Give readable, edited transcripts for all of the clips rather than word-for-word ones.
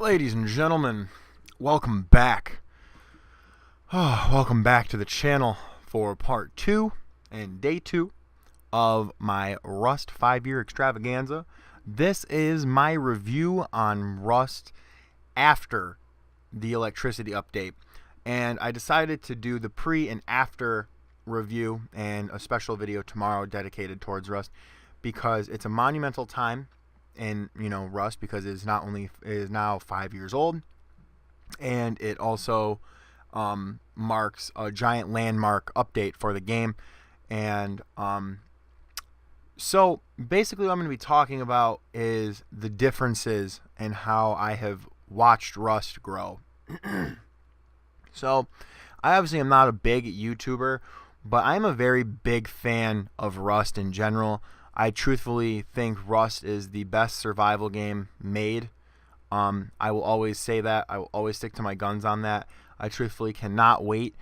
Ladies and gentlemen, welcome back. Welcome back to the channel for part 2 and day 2 of my Rust 5-year extravaganza. This is my review on Rust after the electricity update. And I decided to do the pre and after review and a special video tomorrow dedicated towards Rust because it's a monumental time in Rust, because it is now 5 years old, and it also marks a giant landmark update for the game. And so basically what I'm going to be talking about is the differences and how I have watched Rust grow. So I obviously am not a big YouTuber, but I'm a very big fan of Rust in general. I truthfully think Rust is the best survival game made. I will always say that. I will always stick to my guns on that. I truthfully cannot wait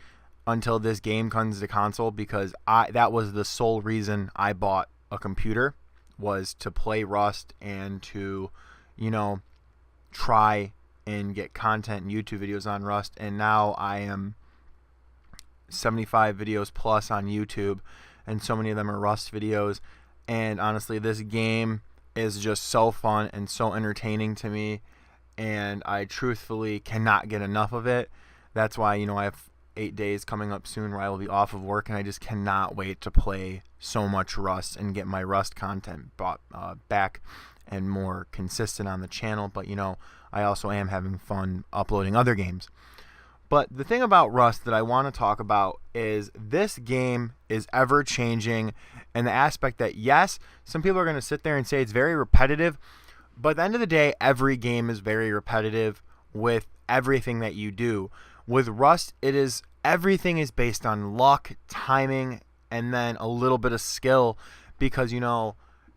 until this game comes to console, because that was the sole reason I bought a computer, was to play Rust and to, try and get content and YouTube videos on Rust. And now I am 75 videos plus on YouTube, and so many of them are Rust videos. And honestly, this game is just so fun and so entertaining to me, and I truthfully cannot get enough of it. That's why, I have 8 days coming up soon where I will be off of work, and I just cannot wait to play so much Rust and get my Rust content brought back and more consistent on the channel. But, I also am having fun uploading other games. But the thing about Rust that I want to talk about is this game is ever changing, and the aspect that, yes, some people are going to sit there and say it's very repetitive, but at the end of the day, every game is very repetitive with everything that you do. With Rust, everything is based on luck, timing, and then a little bit of skill, because,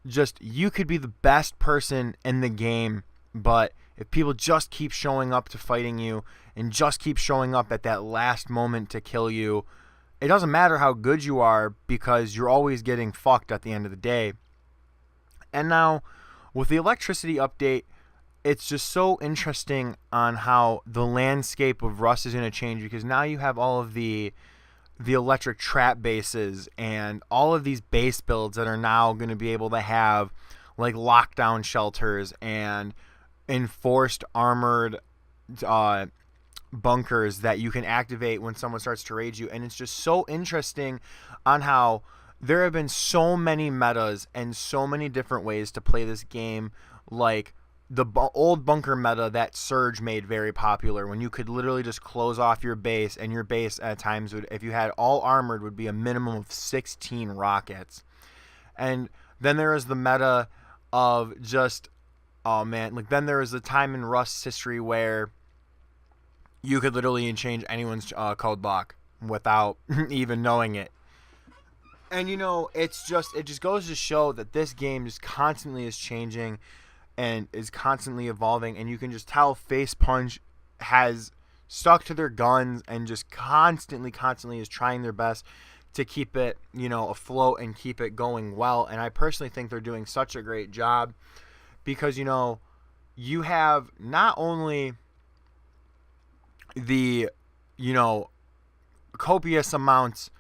just you could be the best person in the game, but if people just keep showing up to fighting you and just keep showing up at that last moment to kill you, it doesn't matter how good you are, because you're always getting fucked at the end of the day. And now, with the electricity update, it's just so interesting on how the landscape of Rust is going to change, because now you have all of the electric trap bases and all of these base builds that are now going to be able to have like lockdown shelters and enforced armored bunkers that you can activate when someone starts to raid you. And it's just so interesting on how there have been so many metas and so many different ways to play this game, like the old bunker meta that Surge made very popular, when you could literally just close off your base, and your base at times would, if you had all armored, would be a minimum of 16 rockets. And then there is the meta of just, oh man, like then there was the time in Rust's history where you could literally change anyone's code block without even knowing it. And it just goes to show that this game just constantly is changing and is constantly evolving, and you can just tell Face Punch has stuck to their guns and just constantly is trying their best to keep it, afloat and keep it going well. And I personally think they're doing such a great job, because you have not only the copious amounts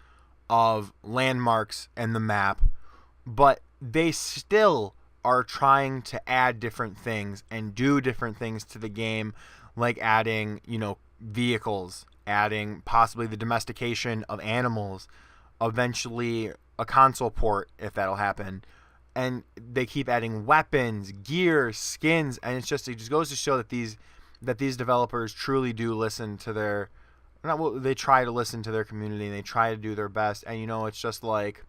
of landmarks in the map, but they still are trying to add different things and do different things to the game, like adding vehicles, adding possibly the domestication of animals, eventually a console port if that'll happen. And they keep adding weapons, gear, skins, and it just goes to show that these developers truly do listen to their, they try to listen to their community, and they try to do their best. And it's just like,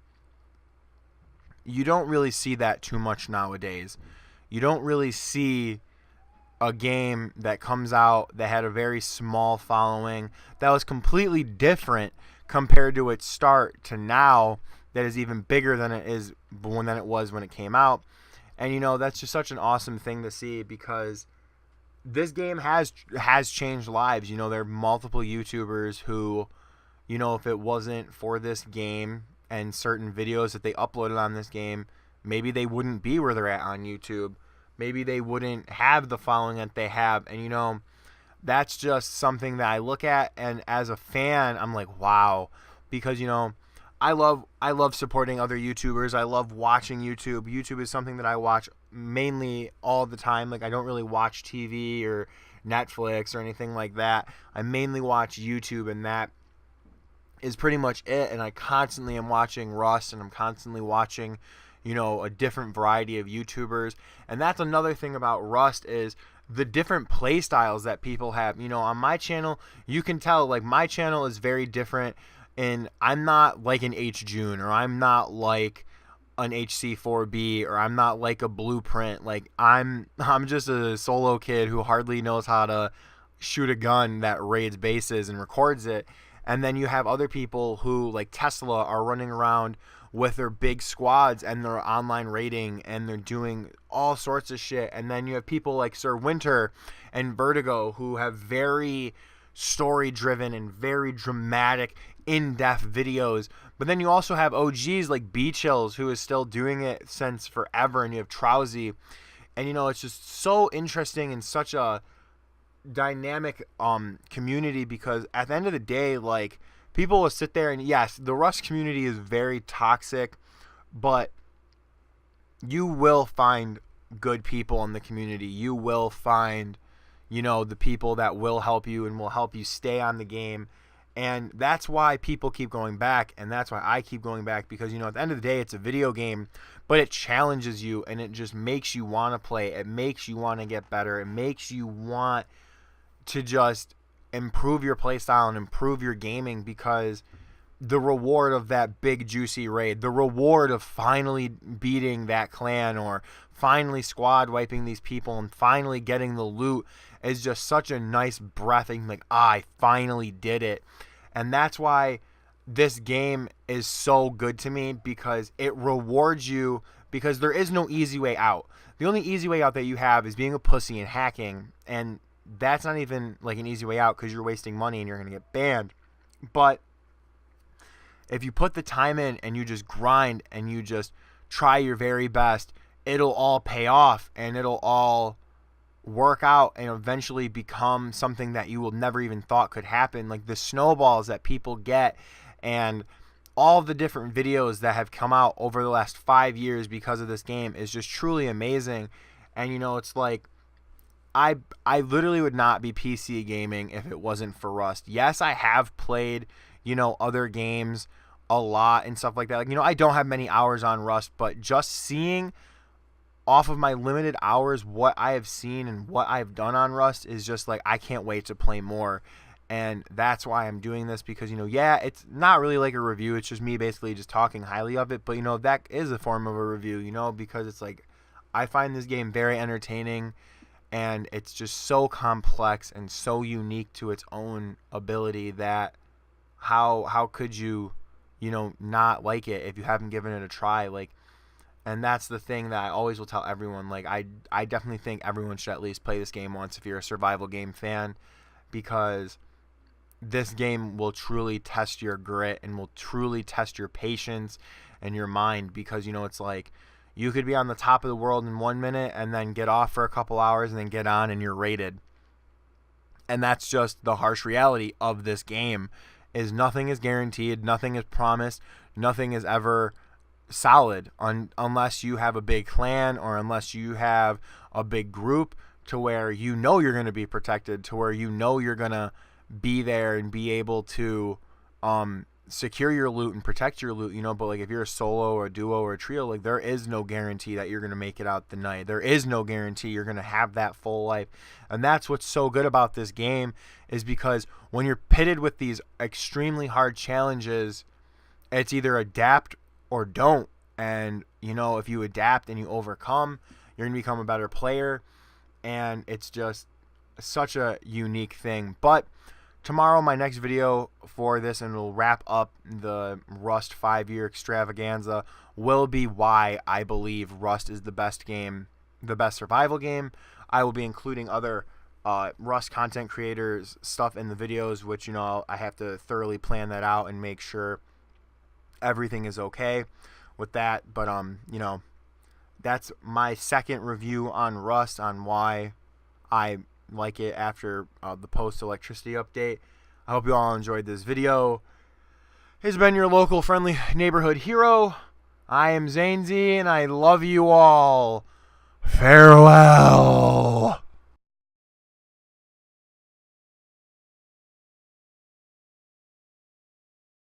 you don't really see that too much nowadays. You don't really see a game that comes out that had a very small following, that was completely different compared to its start to now, that is even bigger than it was when it came out. And that's just such an awesome thing to see, because this game has changed lives. There are multiple YouTubers who, if it wasn't for this game and certain videos that they uploaded on this game, maybe they wouldn't be where they're at on YouTube. maybe they wouldn't have the following that they have. And, you know, that's just something that I look at, and as a fan, I'm like, wow, because, you know, I love supporting other YouTubers. I love watching YouTube. YouTube is something that I watch mainly all the time. Like, I don't really watch TV or Netflix or anything like that. I mainly watch YouTube, and that is pretty much it. And I constantly am watching Rust, and I'm constantly watching, you know, a different variety of YouTubers. And that's another thing about Rust is the different play styles that people have. You know, on my channel, you can tell, like, my channel is very different, and I'm not like an H June, or I'm not like an HC4B, or I'm not like a Blueprint. Like, I'm just a solo kid who hardly knows how to shoot a gun that raids bases and records it. And then you have other people who, like Tesla, are running around with their big squads and their online rating, and they're doing all sorts of shit. And then you have people like Sir Winter and Vertigo, who have very story driven and very dramatic, in-depth videos. But then you also have OGs like Beach Hills, who is still doing it since forever, and you have Trowsy. And, you know, it's just so interesting and such a dynamic community, because at the end of the day, like, people will sit there, and yes, the Rust community is very toxic, but you will find good people in the community. You will find, you know, the people that will help you and will help you stay on the game. And that's why people keep going back, and that's why I keep going back, because, you know, at the end of the day, it's a video game, but it challenges you, and it just makes you want to play. It makes you want to get better. It makes you want to just improve your playstyle and improve your gaming, because the reward of that big juicy raid, the reward of finally beating that clan, or finally squad wiping these people and finally getting the loot, is just such a nice breath, and like, I finally did it. And that's why this game is so good to me, because it rewards you, because there is no easy way out. The only easy way out that you have is being a pussy and hacking, and that's not even like an easy way out, because you're wasting money and you're going to get banned. But if you put the time in and you just grind and you just try your very best, it'll all pay off, and it'll all work out and eventually become something that you will never even thought could happen. Like the snowballs that people get, and all the different videos that have come out over the last 5 years because of this game is just truly amazing. And, you know, it's like, I literally would not be PC gaming if it wasn't for Rust. Yes, I have played, you know, other games a lot and stuff like that. Like, you know, I don't have many hours on Rust, but just seeing off of my limited hours what I have seen and what I've done on Rust is just like, I can't wait to play more. And that's why I'm doing this, because, you know, yeah, it's not really like a review. It's just me basically just talking highly of it. But, you know, that is a form of a review, you know, because it's like, I find this game very entertaining. And it's just so complex and so unique to its own ability that how could you, you know, not like it if you haven't given it a try? Like, and that's the thing that I always will tell everyone. Like, I definitely think everyone should at least play this game once if you're a survival game fan, because this game will truly test your grit and will truly test your patience and your mind, because, you know, it's like, you could be on the top of the world in 1 minute and then get off for a couple hours and then get on and you're raided. And that's just the harsh reality of this game, is nothing is guaranteed, nothing is promised, nothing is ever solid unless you have a big clan, or unless you have a big group to where you know you're going to be protected, to where you know you're going to be there and be able to secure your loot and protect your loot, you know. But like, if you're a solo or a duo or a trio, like, there is no guarantee that you're going to make it out the night. There is no guarantee you're going to have that full life. And that's what's so good about this game, is because when you're pitted with these extremely hard challenges, it's either adapt or don't. And, you know, if you adapt and you overcome, you're going to become a better player. And it's just such a unique thing. But tomorrow, my next video for this, and we'll wrap up the Rust 5-year extravaganza, will be why I believe Rust is the best game, the best survival game. I will be including other Rust content creators stuff in the videos, which, you know, I have to thoroughly plan that out and make sure everything is okay with that. But you know, that's my second review on Rust, on why I like it after the post-electricity update. I hope you all enjoyed this video. It's been your local friendly neighborhood hero. I am Zanezy, and I love you all. Farewell.